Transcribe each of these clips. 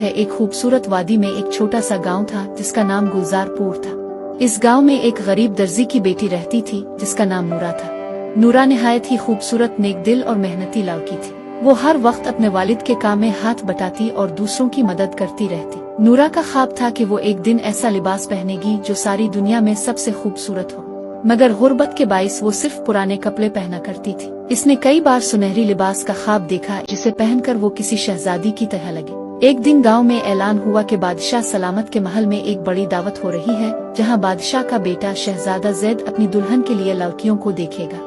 एक खूबसूरत वादी में एक छोटा सा गांव था जिसका नाम गुलजारपुर था। इस गांव में एक गरीब दर्जी की बेटी रहती थी जिसका नाम नूरा था। नूरा निहायत ही खूबसूरत, नेक दिल और मेहनती लड़की थी। वो हर वक्त अपने वालिद के काम में हाथ बटाती और दूसरों की मदद करती रहती। नूरा का ख्वाब था कि वो एक दिन ऐसा लिबास पहनेगी जो सारी दुनिया में सबसे खूबसूरत हो, मगर गुर्बत के बाइस वो सिर्फ पुराने कपड़े पहना करती थी। इसने कई बार सुनहरी लिबास का ख्वाब देखा जिसे पहनकर वो किसी शहजादी की तरह लगी। एक दिन गांव में ऐलान हुआ कि बादशाह सलामत के महल में एक बड़ी दावत हो रही है, जहां बादशाह का बेटा शहजादा जैद अपनी दुल्हन के लिए लड़कियों को देखेगा।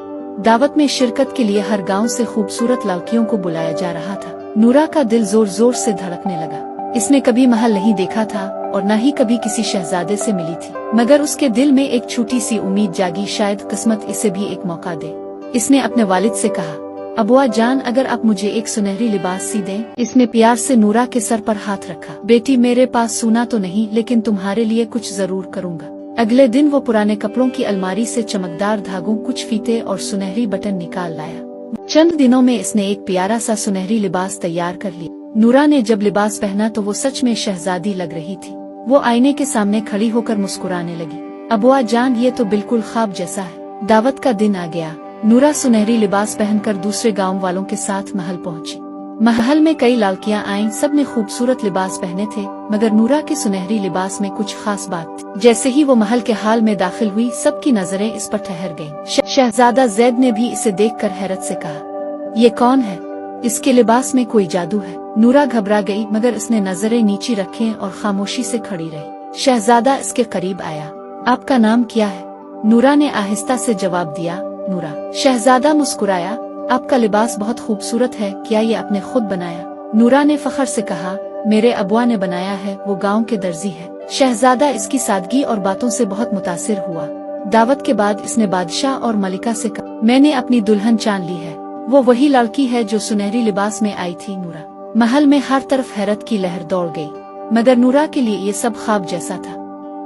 दावत में शिरकत के लिए हर गांव से खूबसूरत लड़कियों को बुलाया जा रहा था। नूरा का दिल जोर जोर से धड़कने लगा। इसने कभी महल नहीं देखा था और न ही कभी किसी शहजादे से मिली थी, मगर उसके दिल में एक छोटी सी उम्मीद जागी, शायद किस्मत इसे भी एक मौका दे। इसने अपने वालिद से कहा, अबुआ जान, अगर आप मुझे एक सुनहरी लिबास सी दें। इसने प्यार से नूरा के सर पर हाथ रखा। बेटी, मेरे पास सोना तो नहीं, लेकिन तुम्हारे लिए कुछ जरूर करूँगा। अगले दिन वो पुराने कपड़ों की अलमारी से चमकदार धागों, कुछ फीते और सुनहरी बटन निकाल लाया। चंद दिनों में इसने एक प्यारा सा सुनहरी लिबास तैयार कर लिया। नूरा ने जब लिबास पहना तो वो सच में शहजादी लग रही थी। वो आईने के सामने खड़ी होकर मुस्कुराने लगी। अबुआ जान, ये तो बिल्कुल ख्वाब जैसा है। दावत का दिन आ गया। नूरा सुनहरी लिबास पहनकर दूसरे गांव वालों के साथ महल पहुंची। महल में कई लड़कियां आईं, सब ने खूबसूरत लिबास पहने थे, मगर नूरा के सुनहरी लिबास में कुछ खास बात थी। जैसे ही वो महल के हाल में दाखिल हुई, सबकी नजरें इस पर ठहर गईं। शहजादा जैद ने भी इसे देखकर हैरत से कहा, ये कौन है? इसके लिबास में कोई जादू है। नूरा घबरा गई, मगर उसने नजरें नीची रखें और खामोशी से खड़ी रही। शहजादा इसके करीब आया। आपका नाम क्या है? नूरा ने आहिस्ता से जवाब दिया, नूरा। शहजादा मुस्कुराया, आपका लिबास बहुत खूबसूरत है, क्या ये आपने खुद बनाया? नूरा ने फख्र से कहा, मेरे अबुआ ने बनाया है, वो गांव के दर्जी है। शहजादा इसकी सादगी और बातों से बहुत मुतासिर हुआ। दावत के बाद इसने बादशाह और मलिका से कहा, मैंने अपनी दुल्हन चान ली है। वो वही लड़की है जो सुनहरी लिबास में आई थी। नूरा महल में हर तरफ हैरत की लहर दौड़ गई, मगर नूरा के लिए ये सब ख्वाब जैसा था।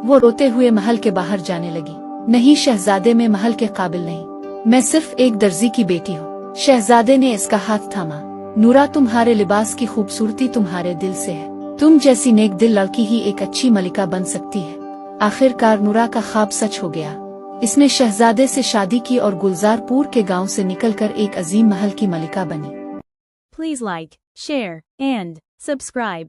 वो रोते हुए महल के बाहर जाने लगी। नहीं शहजादे, मैं महल के काबिल नहीं, मैं सिर्फ एक दर्जी की बेटी हूँ। शहजादे ने इसका हाथ थामा। नूरा, तुम्हारे लिबास की खूबसूरती तुम्हारे दिल से है। तुम जैसी नेक दिल लड़की ही एक अच्छी मलिका बन सकती है। आखिरकार नूरा का ख्वाब सच हो गया। इसने शहजादे से शादी की और गुलजारपुर के गांव से निकलकर एक अजीम महल की मलिका बनी। Please like, share, and subscribe.